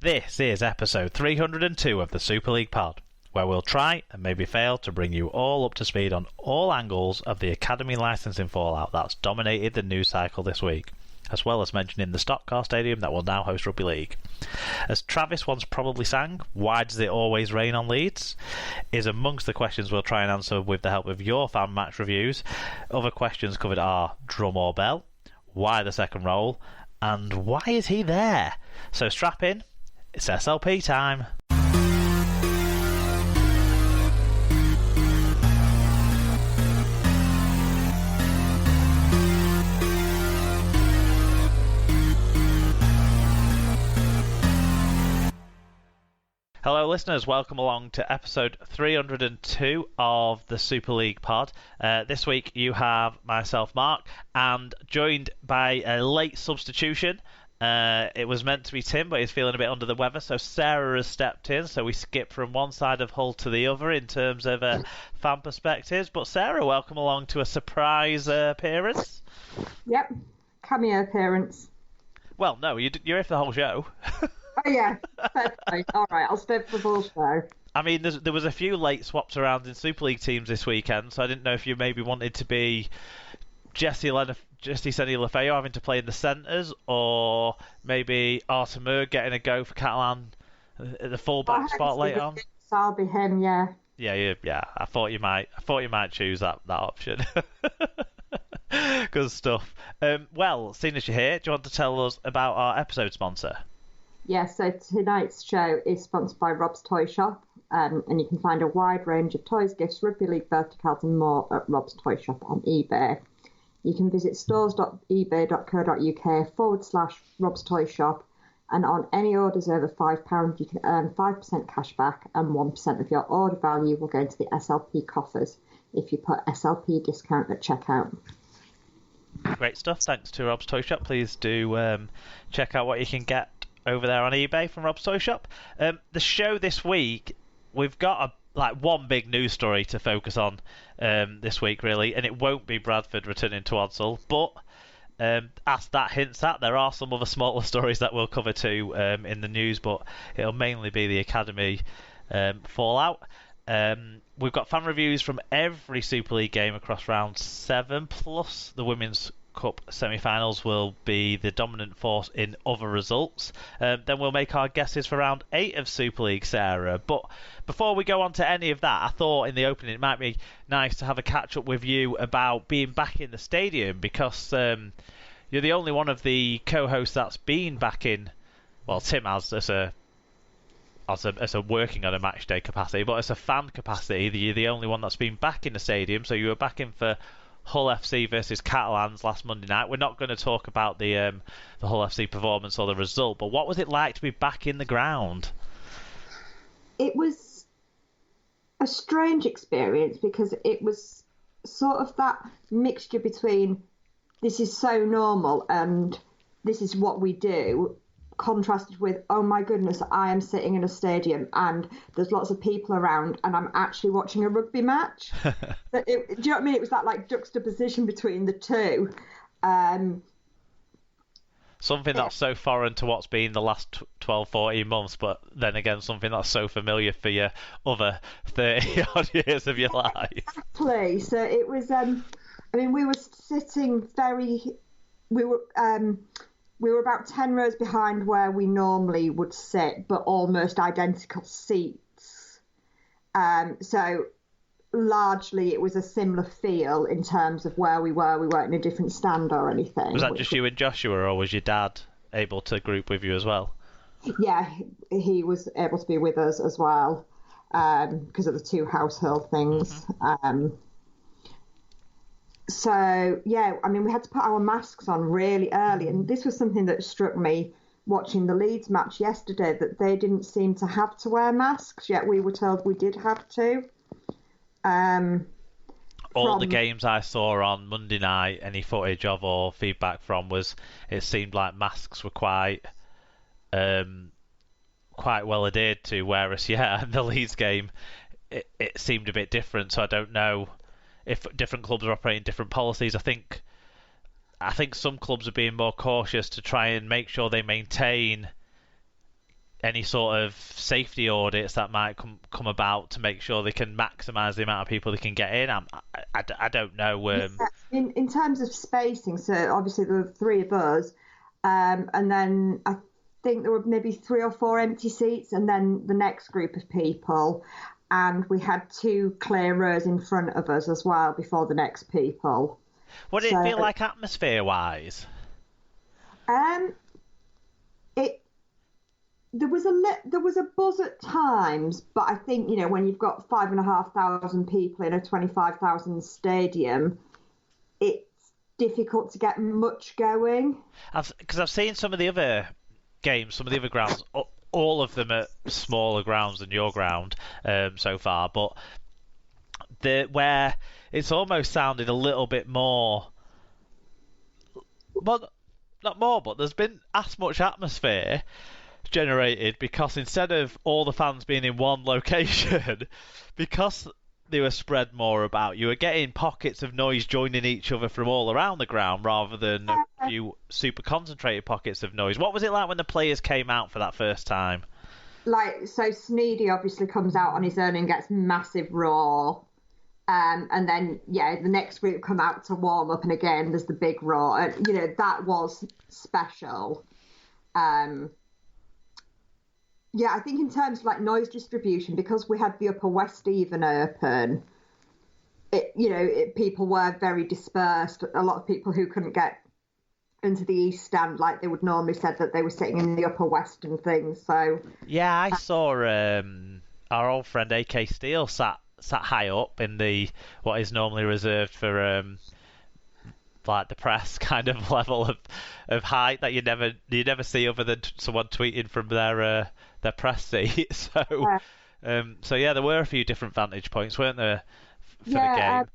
This is episode 302 of the Super League Pod, where we'll try and maybe fail to bring you all up to speed on all angles of the academy licensing fallout that's dominated the news cycle this week, as well as mentioning the stock car stadium that will now host Rugby League. As Travis once probably sang, why does it always rain on Leeds? Is amongst the questions we'll try and answer with the help of your fan match reviews. Other questions covered are drum or bell, why the second roll, and why is he there? So strap in, it's SLP time. Hello listeners, welcome along to episode 302 of the Super League Pod. This week you have myself, Mark, and joined by a late substitution. It was meant to be Tim, but he's feeling a bit under the weather, so Sarah has stepped in, so we skip from one side of Hull to the other in terms of fan perspectives. But Sarah, welcome along to a surprise appearance. Yep, cameo appearance. Well, no, you're here for the whole show. Oh yeah, okay. All right, I'll stay for the full show. I mean, there was a few late swaps around in Super League teams this weekend, so I didn't know if you maybe wanted to be Jesse Senny Lefeo having to play in the centres, or maybe Artemur getting a go for Catalan at the full-back spot later on. So I'll be him, yeah. Yeah. I thought you might choose that option. Good stuff. Well, seeing as you're here, do you want to tell us about our episode sponsor? Yeah, so tonight's show is sponsored by Rob's Toy Shop, and you can find a wide range of toys, gifts, rugby league verticals and more at Rob's Toy Shop on eBay. You can visit stores.ebay.co.uk/Rob's Toy Shop, and on any orders over £5 you can earn 5% cash back, and 1% of your order value will go into the SLP coffers if you put SLP discount at checkout. Great stuff. Thanks to Rob's Toy Shop. Please do check out what you can get over there on eBay from Rob's Toy Shop. The show this week, we've got one big news story to focus on this week, really, and it won't be Bradford returning to Odsal, but as that hints at, there are some other smaller stories that we'll cover too in the news, but it'll mainly be the academy fallout. We've got fan reviews from every Super League game across round 7, plus the Women's Cup semi-finals will be the dominant force in other results. Then we'll make our guesses for round 8 of Super League, Sarah. But before we go on to any of that, I thought in the opening it might be nice to have a catch-up with you about being back in the stadium, because you're the only one of the co-hosts that's been back in. Well, Tim has as a working on a match day capacity, but as a fan capacity, you're the only one that's been back in the stadium. So you were back in for Hull FC versus Catalans last Monday night. We're not going to talk about the Hull FC performance or the result, but what was it like to be back in the ground? It was a strange experience, because it was sort of that mixture between this is so normal and this is what we do, contrasted with, oh my goodness, I am sitting in a stadium and there's lots of people around and I'm actually watching a rugby match. Do you know what I mean? It was that juxtaposition between the two. Something that's so foreign to what's been the last 12, 14 months, but then again, something that's so familiar for your other 30 odd years of your life. Exactly. So it was, we were sitting we were about 10 rows behind where we normally would sit, but almost identical seats. So largely it was a similar feel in terms of where we were. We weren't in a different stand or anything. Was that just you and Joshua, or was your dad able to group with you as well? Yeah, he was able to be with us as well, because of the two household things. Mm-hmm. So, yeah, we had to put our masks on really early. And this was something that struck me watching the Leeds match yesterday, that they didn't seem to have to wear masks, yet we were told we did have to. All the games I saw on Monday night, any footage of or feedback from, was it seemed like masks were quite well adhered to, whereas, in the Leeds game, it seemed a bit different. So I don't know if different clubs are operating different policies. I think some clubs are being more cautious to try and make sure they maintain any sort of safety audits that might come about to make sure they can maximise the amount of people they can get in. I don't know. Yeah, in terms of spacing, so obviously there were three of us, and then I think there were maybe 3 or 4 empty seats, and then the next group of people, and we had 2 clear rows in front of us as well before the next people. What did it feel like atmosphere-wise? It there was a buzz at times, but I think when you've got 5,500 people in a 25,000 stadium, it's difficult to get much going. Because I've seen some of the other games, some of the other grounds, all of them are smaller grounds than your ground so far, but where it's almost sounded a little bit more. Well, not more, but there's been as much atmosphere generated because instead of all the fans being in one location, because they were spread more about, you were getting pockets of noise joining each other from all around the ground rather than a few super concentrated pockets of noise. What was it like when the players came out for that first time? So Sneedy obviously comes out on his own and gets massive roar. And then, the next group come out to warm up, and again, there's the big roar. And, that was special. I think in terms of noise distribution, because we had the Upper West even open, people were very dispersed. A lot of people who couldn't get into the East Stand like they would normally said that they were sitting in the Upper West and things. So I saw our old friend AK Steele sat high up in what is normally reserved for the press kind of level of height that you never see other than someone tweeting from their press seat. So there were a few different vantage points, weren't there, for the game?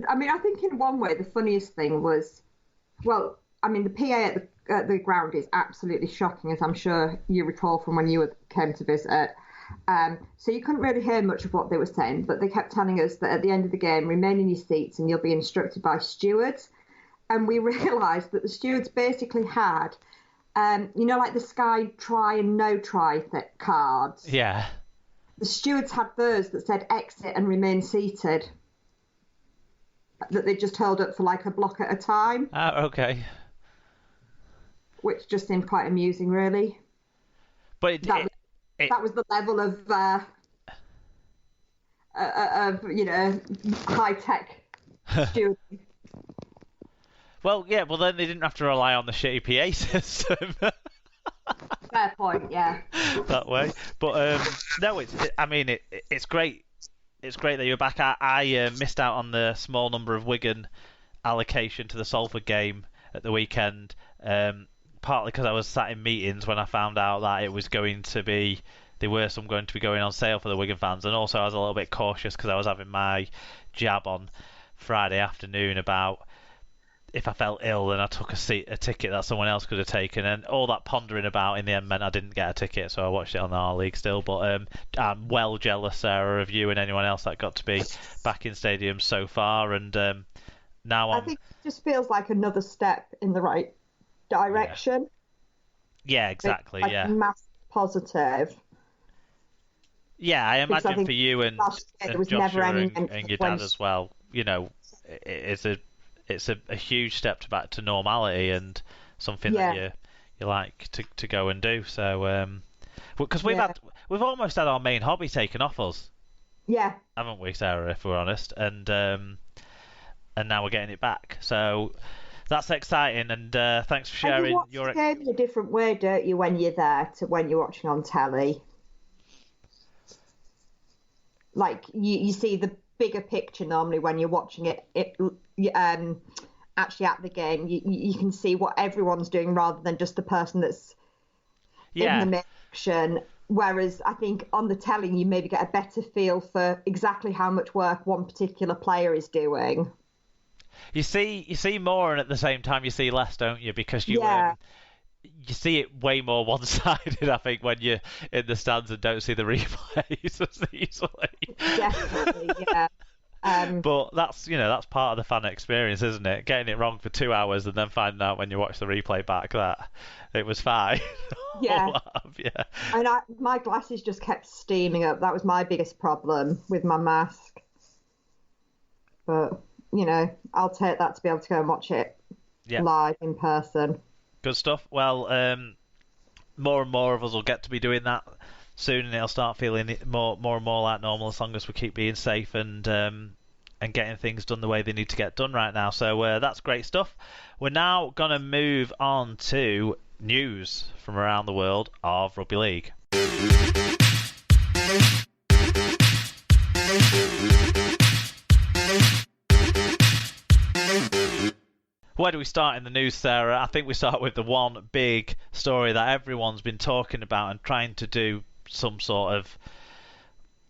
I think in one way the funniest thing was, the PA at the ground is absolutely shocking, as I'm sure you recall from when you came to visit. So you couldn't really hear much of what they were saying, but they kept telling us that at the end of the game, remain in your seats and you'll be instructed by stewards. And we realised that the stewards basically had, the Sky try and no try cards. Yeah. The stewards had those that said exit and remain seated, that they just held up for a block at a time. Oh, okay. Which just seemed quite amusing, really. But that was the level of high tech stewarding. Well, then they didn't have to rely on the shitty PA system. Fair point, yeah. That way, but no, it's great. It's great that you're back. I missed out on the small number of Wigan allocation to the Salford game at the weekend. Partly because I was sat in meetings when I found out that it was going to be going to be going on sale for the Wigan fans, and also I was a little bit cautious because I was having my jab on Friday afternoon about if I felt ill then I took a ticket that someone else could have taken, and all that pondering about in the end meant I didn't get a ticket, so I watched it on the R League still. But I'm well jealous, Sarah, of you and anyone else that got to be back in stadiums so far, and now I think it just feels like another step in the right direction. Yeah, exactly. Massive positive. Yeah, I imagine for you and Joshua and your dad as well. It's a huge step back to normality and something that you like to go and do. So because we've almost had our main hobby taken off us. Yeah. Haven't we, Sarah? If we're honest, and now we're getting it back. So. That's exciting, and thanks for sharing your. You watch the game in a different way, don't you, when you're there to when you're watching on telly? You see the bigger picture normally when you're watching it actually at the game. You can see what everyone's doing rather than just the person that's in the action. Whereas I think on the telly you maybe get a better feel for exactly how much work one particular player is doing. You see more, and at the same time you see less, don't you? Because you see it way more one-sided, I think, when you're in the stands and don't see the replays as easily. Definitely, yeah. But that's part of the fan experience, isn't it? Getting it wrong for 2 hours and then finding out when you watch the replay back that it was fine. Yeah. Yeah. And my glasses just kept steaming up. That was my biggest problem with my mask. But, I'll take that to be able to go and watch it live in person. Good stuff. Well, more and more of us will get to be doing that soon, and it'll start feeling more and more like normal as long as we keep being safe and getting things done the way they need to get done right now. So that's great stuff. We're now going to move on to news from around the world of rugby league. Where do we start in the news, Sarah? I think we start with the one big story that everyone's been talking about and trying to do some sort of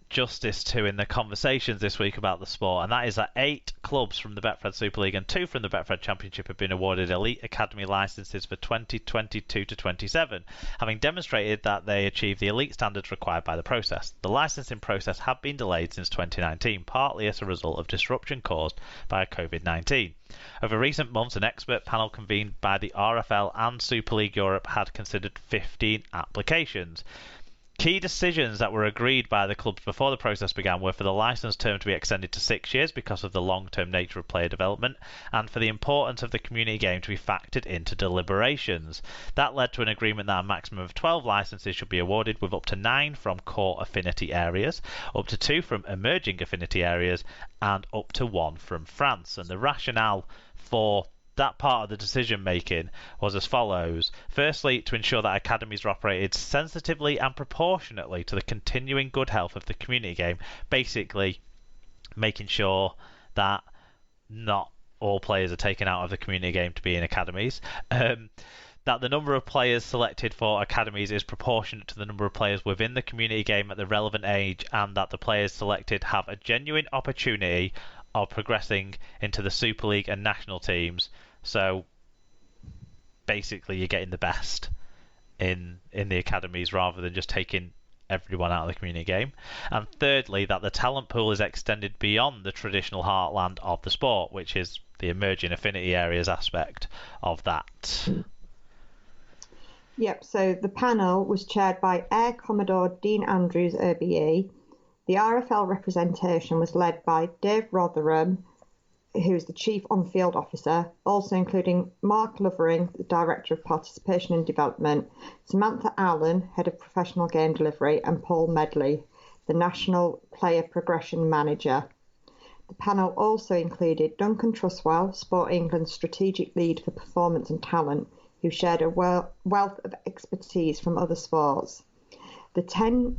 justice to in the conversations this week about the sport, and that is that 8 clubs from the Betfred Super League and 2 from the Betfred Championship have been awarded Elite Academy licences for 2022 to 27, having demonstrated that they achieve the elite standards required by the process. The licensing process had been delayed since 2019, partly as a result of disruption caused by COVID-19. Over recent months, an expert panel convened by the RFL and Super League Europe had considered 15 applications. Key decisions that were agreed by the clubs before the process began were for the licence term to be extended to 6 years because of the long-term nature of player development, and for the importance of the community game to be factored into deliberations. That led to an agreement that a maximum of 12 licences should be awarded, with up to 9 from core affinity areas, up to 2 from emerging affinity areas, and up to 1 from France. And the rationale for that part of the decision making was as follows. Firstly, to ensure that academies are operated sensitively and proportionately to the continuing good health of the community game, basically making sure that not all players are taken out of the community game to be in academies. That the number of players selected for academies is proportionate to the number of players within the community game at the relevant age, and that the players selected have a genuine opportunity of progressing into the Super League and national teams. So basically you're getting the best in the academies rather than just taking everyone out of the community game. And thirdly, that the talent pool is extended beyond the traditional heartland of the sport, which is the emerging affinity areas aspect of that. Yep, so the panel was chaired by Air Commodore Dean Andrews, OBE. The RFL representation was led by Dave Rotherham, who's the Chief On-Field Officer, also including Mark Lovering, the Director of Participation and Development, Samantha Allen, Head of Professional Game Delivery, and Paul Medley, the National Player Progression Manager. The panel also included Duncan Truswell, Sport England's Strategic Lead for Performance and Talent, who shared a wealth of expertise from other sports. The 10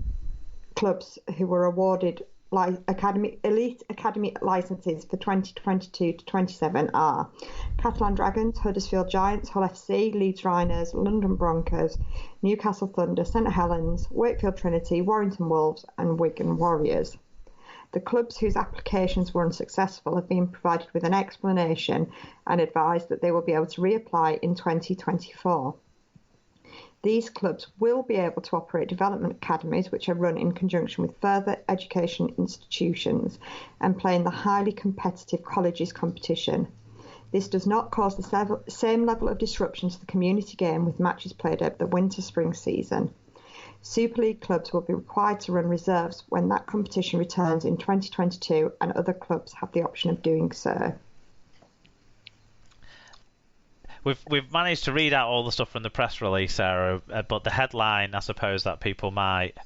clubs who were awarded elite academy licences for 2022 to 27 are Catalan Dragons, Huddersfield Giants, Hull FC, Leeds Rhinos, London Broncos, Newcastle Thunder, St Helens, Wakefield Trinity, Warrington Wolves and Wigan Warriors. The clubs whose applications were unsuccessful have been provided with an explanation and advised that they will be able to reapply in 2024. These clubs will be able to operate development academies, which are run in conjunction with further education institutions, and play in the highly competitive colleges competition. This does not cause the same level of disruption to the community game with matches played over the winter-spring season. Super League clubs will be required to run reserves when that competition returns in 2022, and other clubs have the option of doing so. We've managed to read out all the stuff from the press release, Sarah, but the headline, I suppose, that people might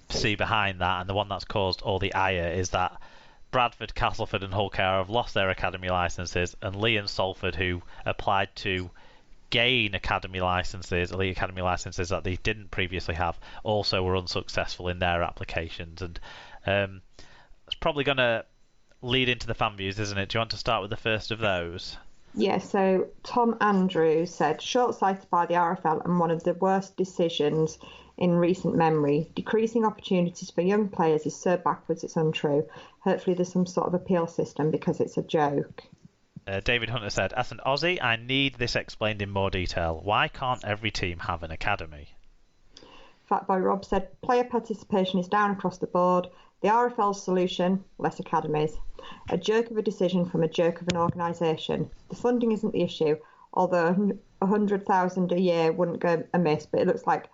see behind that, and the one that's caused all the ire, is that Bradford, Castleford and Hull KR have lost their academy licences, and Lee and Salford, who applied to gain academy licences, elite academy licences that they didn't previously have, also were unsuccessful in their applications. And it's probably going to lead into the fan views, isn't it? Do you want to start with the first of those? Yeah, so Tom Andrews said, short-sighted by the RFL and one of the worst decisions in recent memory. Decreasing opportunities for young players is so backwards it's untrue. Hopefully there's some sort of appeal system because it's a joke. David Hunter said, as an Aussie, I need this explained in more detail. Why can't every team have an academy? Fatboy Rob said, player participation is down across the board. The RFL's solution, less academies. A jerk of a decision from a jerk of an organisation. The funding isn't the issue, although 100,000 a year wouldn't go amiss, but it looks like